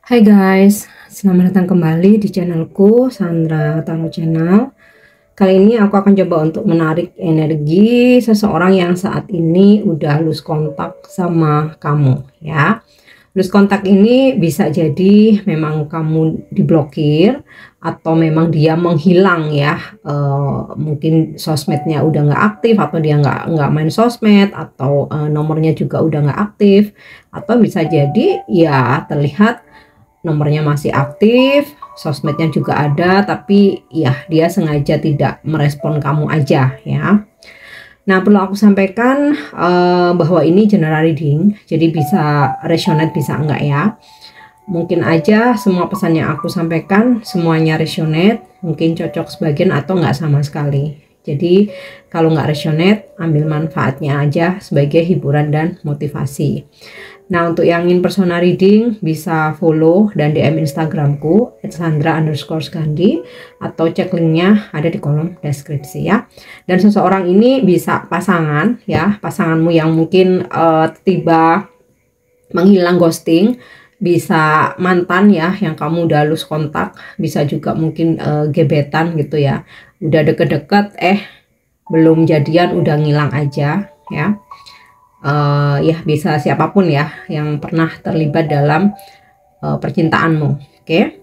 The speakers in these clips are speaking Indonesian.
Hai guys, selamat datang kembali di channelku Sandra Tarot Channel. Kali ini aku akan coba untuk menarik energi seseorang yang saat ini udah lose kontak sama kamu ya. Lose kontak ini bisa jadi memang kamu diblokir atau memang dia menghilang ya. Mungkin sosmednya udah nggak aktif atau dia nggak main sosmed atau nomornya juga udah nggak aktif, atau bisa jadi ya terlihat nomornya masih aktif, sosmednya juga ada, tapi ya dia sengaja tidak merespon kamu aja ya. Nah, perlu aku sampaikan bahwa ini general reading, jadi bisa resonate bisa enggak ya. Mungkin aja semua pesan yang aku sampaikan semuanya resonate, mungkin cocok sebagian atau enggak sama sekali. Jadi kalau nggak resonate, ambil manfaatnya aja sebagai hiburan dan motivasi. Nah, untuk yang ingin personal reading bisa follow dan DM Instagramku @sandra_skandi atau cek linknya ada di kolom deskripsi ya. Dan seseorang ini bisa pasangan ya, pasanganmu yang mungkin tiba menghilang, ghosting, bisa mantan ya yang kamu udah lose kontak, bisa juga mungkin gebetan gitu ya, udah deket-deket belum jadian udah ngilang aja ya. Ya bisa siapapun ya yang pernah terlibat dalam percintaanmu. Oke.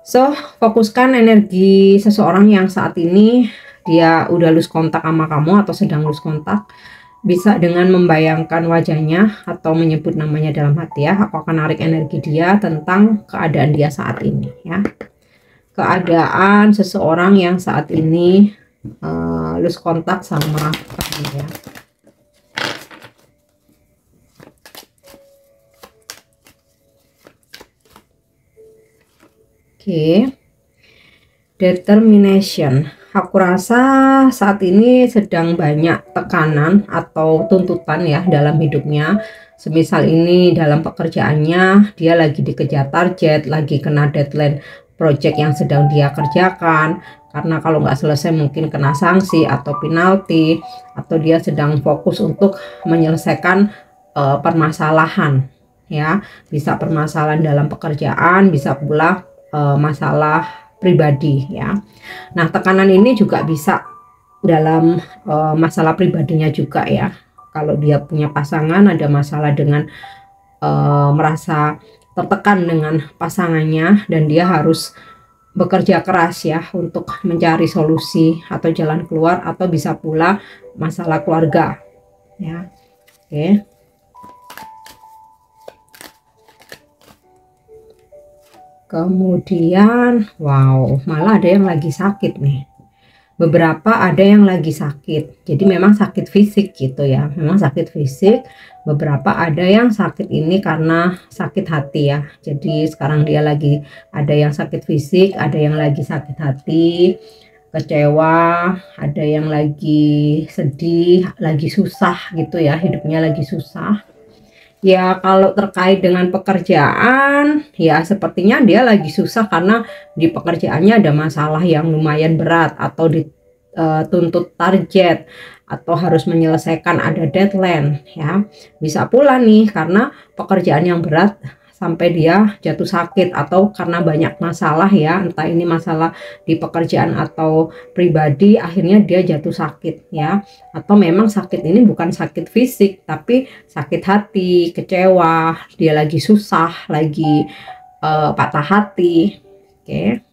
So, fokuskan energi seseorang yang saat ini dia udah lose kontak sama kamu atau sedang lose kontak. Bisa dengan membayangkan wajahnya atau menyebut namanya dalam hati ya. Aku akan narik energi dia tentang keadaan dia saat ini ya. Keadaan seseorang yang saat ini lose kontak sama kamu ya. Oke, determination. Aku rasa saat ini sedang banyak tekanan atau tuntutan ya dalam hidupnya. Semisal ini dalam pekerjaannya dia lagi dikejar target, lagi kena deadline project yang sedang dia kerjakan. Karena kalau nggak selesai mungkin kena sanksi atau penalti, atau dia sedang fokus untuk menyelesaikan permasalahan ya. Bisa permasalahan dalam pekerjaan, bisa pula masalah pribadi ya. Nah, tekanan ini juga bisa dalam masalah pribadinya juga ya. Kalau dia punya pasangan ada masalah dengan merasa tertekan dengan pasangannya dan dia harus bekerja keras ya untuk mencari solusi atau jalan keluar, atau bisa pula masalah keluarga ya. Oke. Kemudian, wow, malah ada yang lagi sakit nih. Beberapa ada yang lagi sakit. Jadi memang sakit fisik gitu ya. Memang sakit fisik. Beberapa ada yang sakit ini karena sakit hati ya. Jadi sekarang dia lagi ada yang sakit fisik, ada yang lagi sakit hati, kecewa, ada yang lagi sedih, lagi susah gitu ya. Hidupnya lagi susah. Ya, kalau terkait dengan pekerjaan, ya sepertinya dia lagi susah karena di pekerjaannya ada masalah yang lumayan berat, atau dituntut target, atau harus menyelesaikan ada deadline ya. Bisa pula nih karena pekerjaan yang berat sampai dia jatuh sakit, atau karena banyak masalah ya, entah ini masalah di pekerjaan atau pribadi, akhirnya dia jatuh sakit ya. Atau memang sakit ini bukan sakit fisik tapi sakit hati, kecewa, dia lagi susah, lagi patah hati. Oke.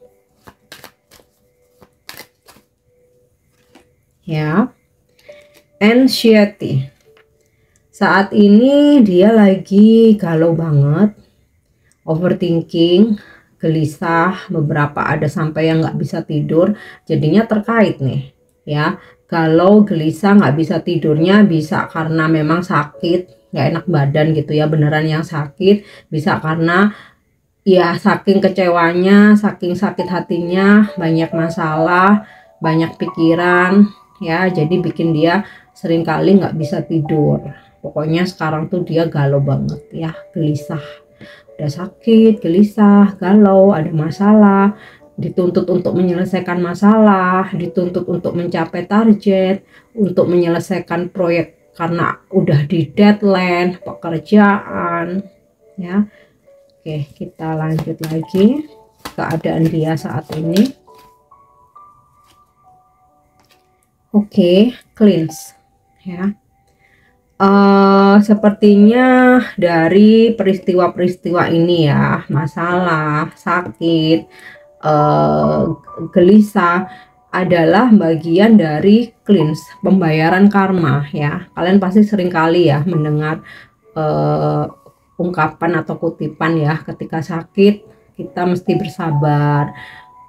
Ya. Anxiety. Saat ini dia lagi galau banget, overthinking, gelisah, beberapa ada sampai yang nggak bisa tidur. Jadinya terkait nih ya, galau, gelisah, nggak bisa tidurnya bisa karena memang sakit, nggak enak badan gitu ya, beneran yang sakit. Bisa karena ya saking kecewanya, saking sakit hatinya, banyak masalah, banyak pikiran ya, jadi bikin dia seringkali nggak bisa tidur. Pokoknya sekarang tuh dia galau banget ya, gelisah. Udah sakit, gelisah, galau, ada masalah, dituntut untuk menyelesaikan masalah, dituntut untuk mencapai target, untuk menyelesaikan proyek karena udah di deadline pekerjaan ya. Oke, kita lanjut lagi keadaan dia saat ini. Oke, cleanse ya. Sepertinya dari peristiwa-peristiwa ini ya, masalah, sakit, gelisah adalah bagian dari cleanse, pembayaran karma ya. Kalian pasti sering kali ya mendengar ungkapan atau kutipan ya, ketika sakit kita mesti bersabar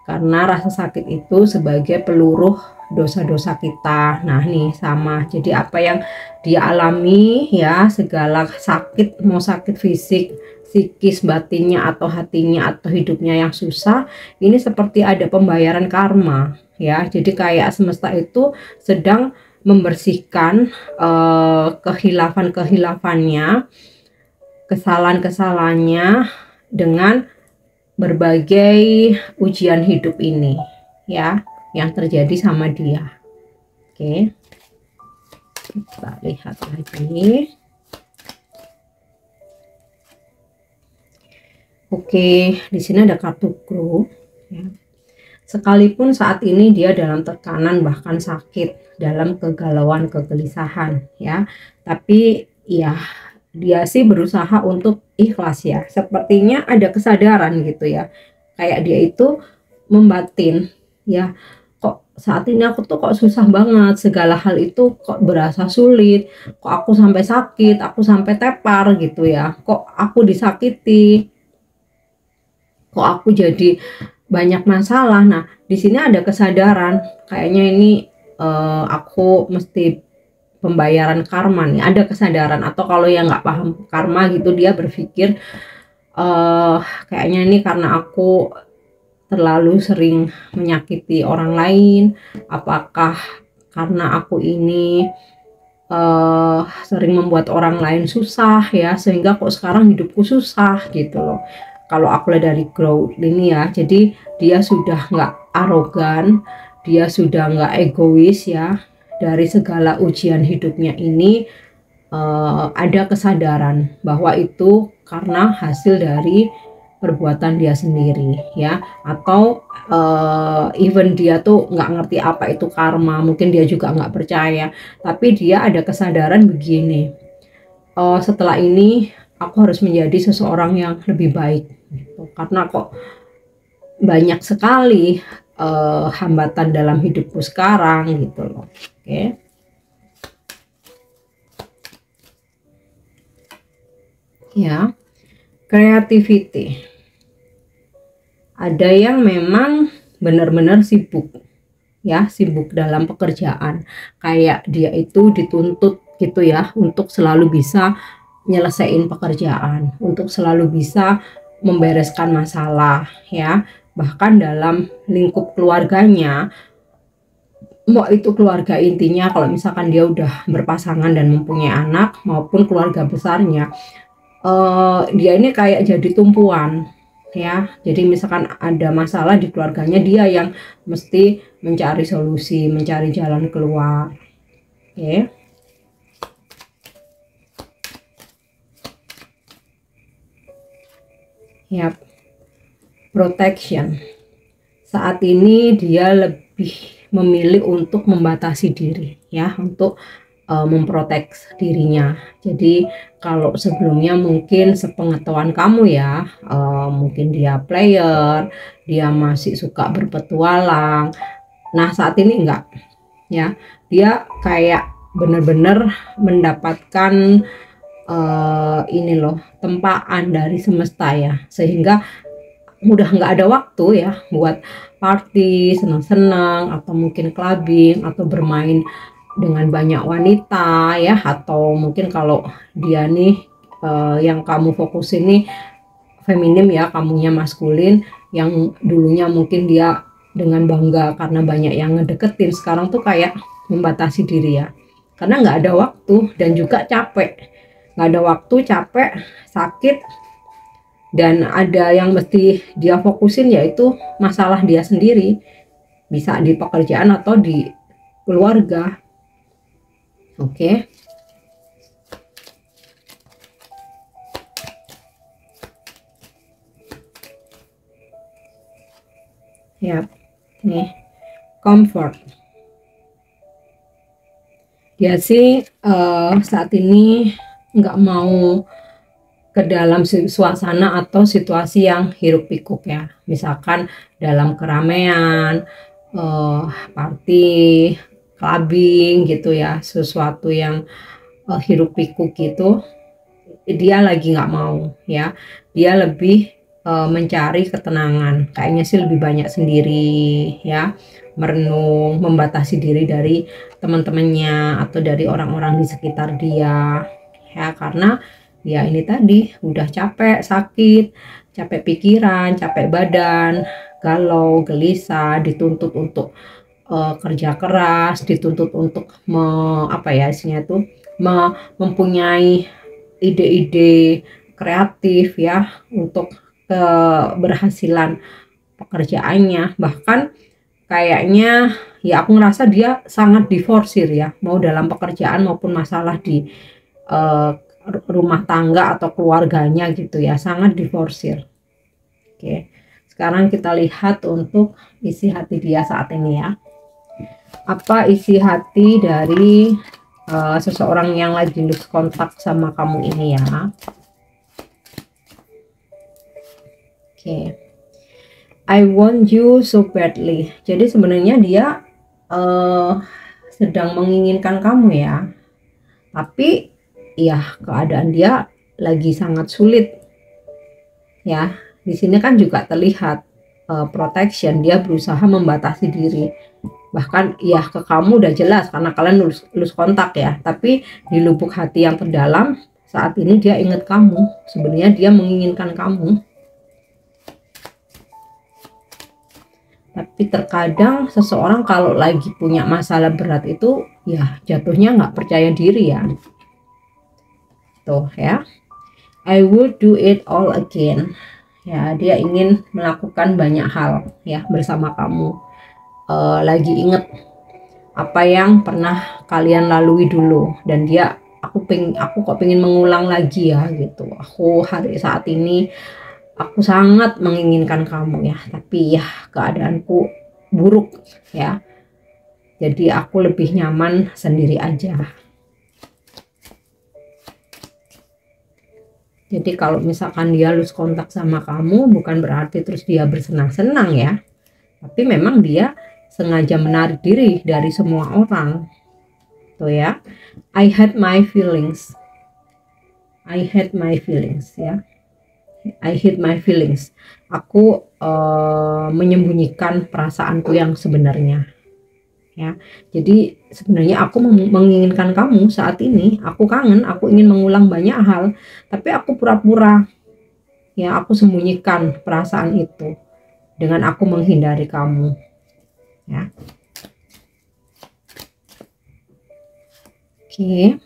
karena rasa sakit itu sebagai peluruh dosa-dosa kita. Nah nih sama, jadi apa yang dia alami ya, segala sakit, mau sakit fisik, psikis, batinnya atau hatinya atau hidupnya yang susah, ini seperti ada pembayaran karma ya. Jadi kayak semesta itu sedang membersihkan kehilafan-kehilafannya, kesalahan-kesalahannya dengan berbagai ujian hidup ini ya, yang terjadi sama dia. Oke, kita lihat lagi. Oke, di sini ada kartu Crow ya. Sekalipun saat ini dia dalam tekanan bahkan sakit, dalam kegalauan, kegelisahan ya, tapi ya dia sih berusaha untuk ikhlas ya. Sepertinya ada kesadaran gitu ya, kayak dia itu membatin ya, kok saat ini aku tuh kok susah banget, segala hal itu kok berasa sulit, kok aku sampai sakit, aku sampai tepar gitu ya, kok aku disakiti, kok aku jadi banyak masalah. Nah di sini ada kesadaran, kayaknya ini aku mesti pembayaran karma nih, ada kesadaran. Atau kalau yang nggak paham karma gitu, dia berpikir kayaknya ini karena aku terlalu sering menyakiti orang lain, apakah karena aku ini sering membuat orang lain susah ya, sehingga kok sekarang hidupku susah gitu loh. Kalau aku lihat dari growth ini ya, jadi dia sudah nggak arogan, dia sudah nggak egois ya. Dari segala ujian hidupnya ini ada kesadaran bahwa itu karena hasil dari perbuatan dia sendiri ya. Atau even dia tuh nggak ngerti apa itu karma, mungkin dia juga nggak percaya, tapi dia ada kesadaran begini, setelah ini aku harus menjadi seseorang yang lebih baik gitu. Karena kok banyak sekali hambatan dalam hidupku sekarang gitu loh. Oke. Ya, creativity. Ada yang memang benar-benar sibuk ya, sibuk dalam pekerjaan, kayak dia itu dituntut gitu ya untuk selalu bisa nyelesain pekerjaan, untuk selalu bisa membereskan masalah ya. Bahkan dalam lingkup keluarganya, mau itu keluarga intinya, kalau misalkan dia udah berpasangan dan mempunyai anak, maupun keluarga besarnya, dia ini kayak jadi tumpuan ya. Jadi misalkan ada masalah di keluarganya, dia yang mesti mencari solusi, mencari jalan keluar. Oke. Yap. Protection. Saat ini dia lebih memilih untuk membatasi diri ya, untuk memprotek dirinya. Jadi kalau sebelumnya mungkin sepengetahuan kamu ya, mungkin dia player, dia masih suka berpetualang. Nah saat ini enggak ya, dia kayak benar-benar mendapatkan ini loh, tempaan dari semesta ya, sehingga udah nggak ada waktu ya buat party, senang-senang, atau mungkin clubbing, atau bermain dengan banyak wanita ya. Atau mungkin kalau dia nih yang kamu fokusin nih feminim ya, kamunya maskulin, yang dulunya mungkin dia dengan bangga karena banyak yang ngedeketin, sekarang tuh kayak membatasi diri ya, karena nggak ada waktu dan juga capek. Nggak ada waktu, capek, sakit, dan ada yang mesti dia fokusin, yaitu masalah dia sendiri, bisa di pekerjaan atau di keluarga. Oke. Ya, nih, comfort. Dia sih saat ini nggak mau ke dalam suasana atau situasi yang hiruk pikuk ya. Misalkan dalam keramaian, party, clubbing gitu ya, sesuatu yang hiruk pikuk gitu, dia lagi nggak mau ya. Dia lebih mencari ketenangan, kayaknya sih lebih banyak sendiri ya, merenung, membatasi diri dari teman-temannya atau dari orang-orang di sekitar dia ya, karena ya ini tadi udah capek, sakit, capek pikiran, capek badan, galau, gelisah, dituntut untuk kerja keras, dituntut untuk apa ya isinya tuh, mempunyai ide-ide kreatif ya untuk keberhasilan pekerjaannya. Bahkan kayaknya ya aku ngerasa dia sangat diforsir ya, mau dalam pekerjaan maupun masalah di uh, rumah tangga atau keluarganya gitu ya, sangat diforsir. Oke, sekarang kita lihat untuk isi hati dia saat ini ya. Apa isi hati dari seseorang yang lagi lose kontak sama kamu ini ya. Oke, I want you so badly. Jadi sebenarnya dia sedang menginginkan kamu ya, tapi ya keadaan dia lagi sangat sulit ya. Di sini kan juga terlihat protection, dia berusaha membatasi diri. Bahkan ya ke kamu udah jelas karena kalian lose kontak ya, tapi di lubuk hati yang terdalam saat ini dia ingat kamu. Sebenarnya dia menginginkan kamu, tapi terkadang seseorang kalau lagi punya masalah berat itu ya jatuhnya nggak percaya diri ya. Tuh ya, I will do it all again ya. Dia ingin melakukan banyak hal ya bersama kamu. Lagi inget apa yang pernah kalian lalui dulu, dan dia aku kok pengen mengulang lagi ya gitu. Aku hari saat ini aku sangat menginginkan kamu ya, tapi ya keadaanku buruk ya, jadi aku lebih nyaman sendiri aja. Jadi kalau misalkan dia lose kontak sama kamu, bukan berarti terus dia bersenang-senang ya, tapi memang dia sengaja menarik diri dari semua orang tuh ya. I hate my feelings, I hate my feelings ya, I hate my feelings. Aku menyembunyikan perasaanku yang sebenarnya ya. Jadi sebenarnya aku menginginkan kamu saat ini, aku kangen, aku ingin mengulang banyak hal, tapi aku pura-pura ya, aku sembunyikan perasaan itu dengan aku menghindari kamu ya. Oke,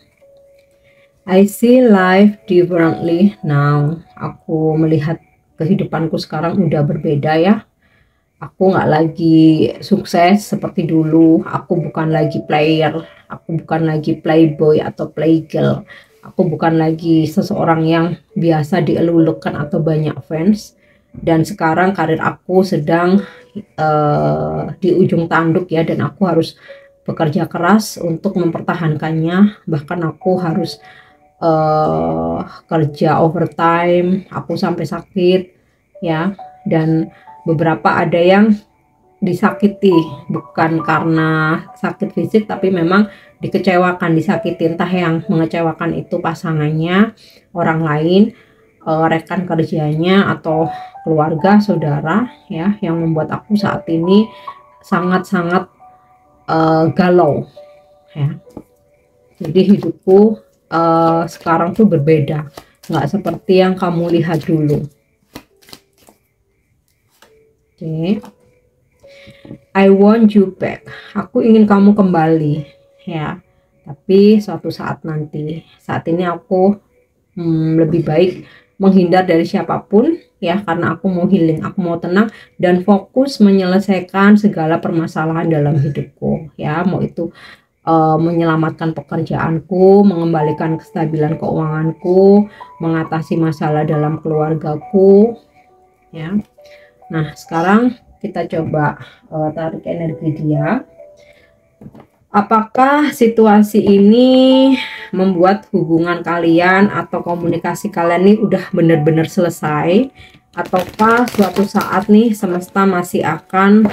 I see life differently now. Aku melihat kehidupanku sekarang udah berbeda ya. Aku nggak lagi sukses seperti dulu. Aku bukan lagi player, aku bukan lagi playboy atau playgirl. Aku bukan lagi seseorang yang biasa dielulukan atau banyak fans. Dan sekarang karir aku sedang di ujung tanduk ya, dan aku harus bekerja keras untuk mempertahankannya. Bahkan aku harus kerja overtime, aku sampai sakit ya. Dan beberapa ada yang disakiti bukan karena sakit fisik, tapi memang dikecewakan, disakiti. Entah yang mengecewakan itu pasangannya, orang lain, rekan kerjanya, atau keluarga, saudara ya, yang membuat aku saat ini sangat-sangat galau ya. Jadi hidupku sekarang tuh berbeda, nggak seperti yang kamu lihat dulu. Oke, I want you back. Aku ingin kamu kembali ya, tapi suatu saat nanti. Saat ini aku lebih baik menghindar dari siapapun ya, karena aku mau healing, aku mau tenang dan fokus menyelesaikan segala permasalahan dalam hidupku ya. Mau itu menyelamatkan pekerjaanku, mengembalikan kestabilan keuanganku, mengatasi masalah dalam keluargaku ya. Nah sekarang kita coba tarik energi dia. Apakah situasi ini membuat hubungan kalian atau komunikasi kalian ini udah benar-benar selesai, ataukah suatu saat nih semesta masih akan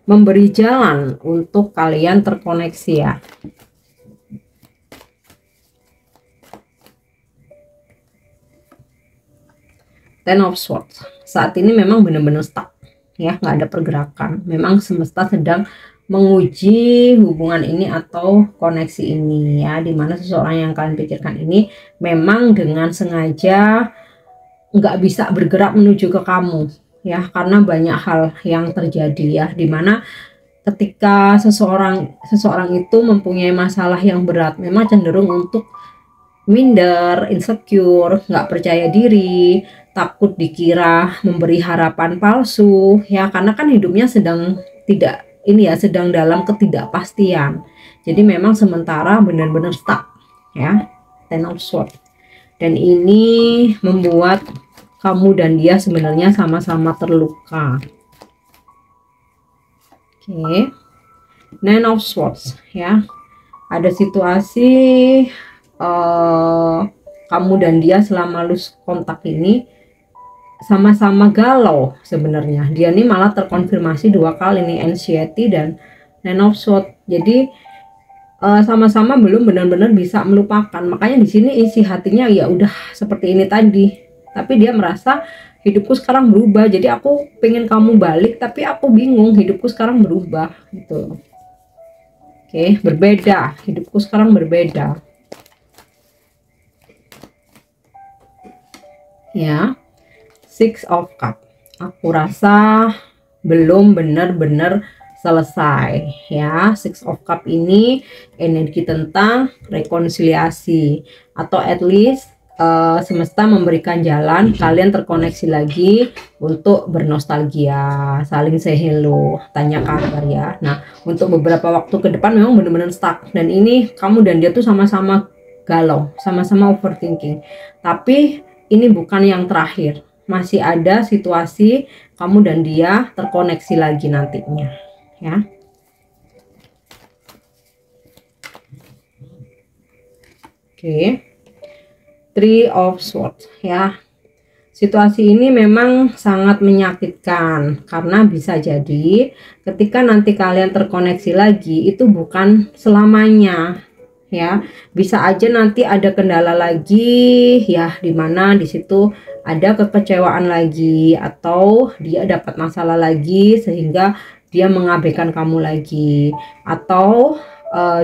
memberi jalan untuk kalian terkoneksi ya. Ten of Swords. Saat ini memang benar-benar stuck ya, nggak ada pergerakan. Memang semesta sedang menguji hubungan ini atau koneksi ini ya, dimana seseorang yang kalian pikirkan ini memang dengan sengaja nggak bisa bergerak menuju ke kamu ya, karena banyak hal yang terjadi ya, dimana ketika seseorang itu mempunyai masalah yang berat, memang cenderung untuk minder, insecure, nggak percaya diri, takut dikira memberi harapan palsu ya, karena kan hidupnya sedang tidak ini ya, sedang dalam ketidakpastian. Jadi memang sementara benar-benar stuck ya, Ten of Swords. Dan ini membuat kamu dan dia sebenarnya sama-sama terluka. Oke. Nine of Swords ya. Ada situasi kamu dan dia selama lose kontak ini sama-sama galau sebenarnya. Dia ini malah terkonfirmasi 2 kali nih, anxiety dan Nine of Swords. Jadi sama-sama belum benar-benar bisa melupakan. Makanya di sini isi hatinya ya udah seperti ini tadi. Tapi dia merasa hidupku sekarang berubah. Jadi aku pengen kamu balik, tapi aku bingung, hidupku sekarang berubah gitu. Oke, berbeda. Hidupku sekarang berbeda. Ya. Six of Cups. Aku rasa belum benar-benar selesai ya. Six of Cups ini energi tentang rekonsiliasi, atau at least semesta memberikan jalan kalian terkoneksi lagi untuk bernostalgia, saling say hello, tanya kabar ya. Nah, untuk beberapa waktu ke depan memang benar-benar stuck, dan ini kamu dan dia tuh sama-sama galau, sama-sama overthinking. Tapi ini bukan yang terakhir. Masih ada situasi kamu dan dia terkoneksi lagi nantinya ya. Oke. Three of Swords ya. Situasi ini memang sangat menyakitkan, karena bisa jadi ketika nanti kalian terkoneksi lagi itu bukan selamanya ya. Bisa aja nanti ada kendala lagi ya, dimana di situ ada kekecewaan lagi, atau dia dapat masalah lagi sehingga dia mengabaikan kamu lagi, atau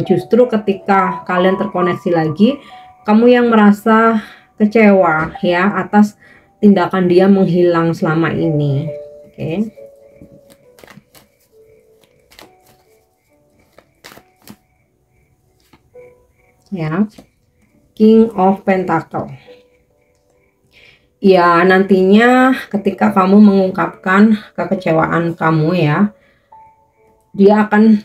justru ketika kalian terkoneksi lagi kamu yang merasa kecewa ya atas tindakan dia menghilang selama ini. Oke. Ya. King of Pentacle. Ya, nantinya ketika kamu mengungkapkan kekecewaan kamu ya, dia akan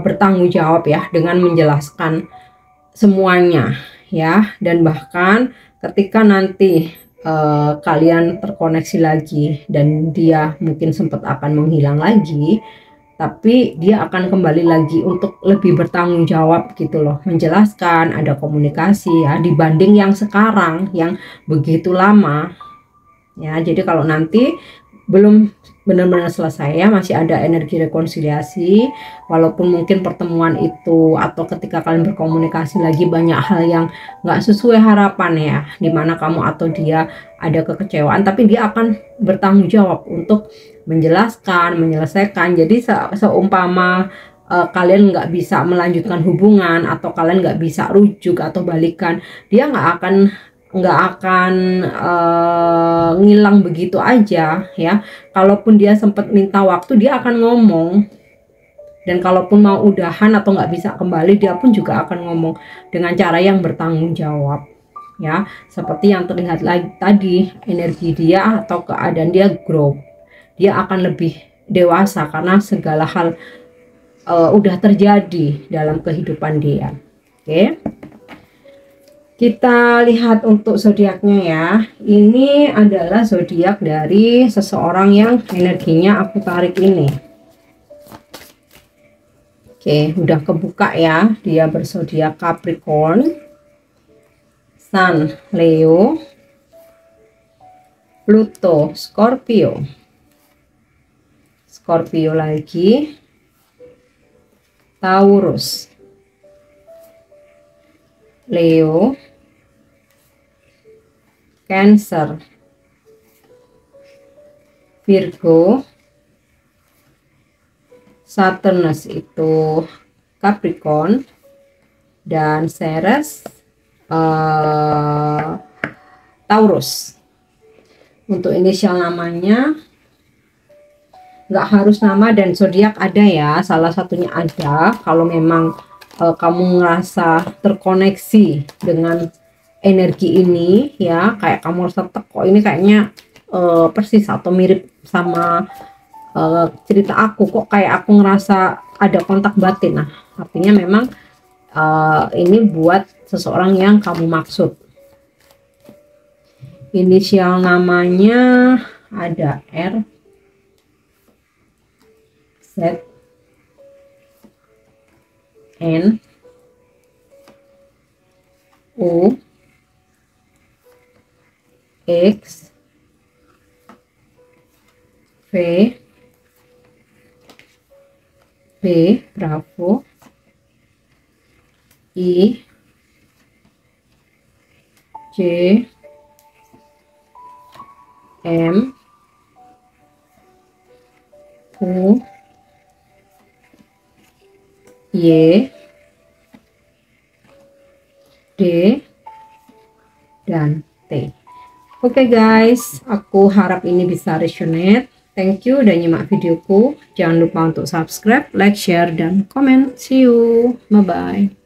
bertanggung jawab ya dengan menjelaskan semuanya ya. Dan bahkan ketika nanti kalian terkoneksi lagi dan dia mungkin sempat akan menghilang lagi, tapi dia akan kembali lagi untuk lebih bertanggung jawab gitu loh, menjelaskan, ada komunikasi ya, dibanding yang sekarang yang begitu lama ya. Jadi kalau nanti belum benar-benar selesai ya, masih ada energi rekonsiliasi, walaupun mungkin pertemuan itu atau ketika kalian berkomunikasi lagi banyak hal yang nggak sesuai harapan ya, dimana kamu atau dia ada kekecewaan, tapi dia akan bertanggung jawab untuk menjelaskan, menyelesaikan. Jadi seumpama kalian nggak bisa melanjutkan hubungan, atau kalian nggak bisa rujuk atau balikan, dia nggak akan ngilang begitu aja ya. Kalaupun dia sempat minta waktu, dia akan ngomong. Dan kalaupun mau udahan atau nggak bisa kembali, dia pun juga akan ngomong dengan cara yang bertanggung jawab ya. Seperti yang terlihat lagi tadi, energi dia atau keadaan dia grow. Dia akan lebih dewasa karena segala hal udah terjadi dalam kehidupan dia. Oke. Kita lihat untuk zodiaknya ya. Ini adalah zodiak dari seseorang yang energinya aku tarik ini. Oke, udah kebuka ya. Dia berzodiak Capricorn, Sun Leo, Pluto Scorpio, Scorpio lagi, Taurus, Leo, Cancer, Virgo, Saturnus itu Capricorn, dan Ceres Taurus. Untuk inisial namanya nggak harus nama dan zodiak ada ya, salah satunya ada. Kalau memang kamu ngerasa terkoneksi dengan energi ini ya, kayak kamu rasa kok ini kayaknya persis atau mirip sama cerita aku, kok kayak aku ngerasa ada kontak batin. Nah, artinya memang ini buat seseorang yang kamu maksud. Inisial namanya ada R, Z, N, O, X, V, B, Bravo, I, J, M, U, Y, D, dan T. Oke guys, aku harap ini bisa resonate. Thank you udah nyimak videoku. Jangan lupa untuk subscribe, like, share, dan komen. See you. Bye-bye.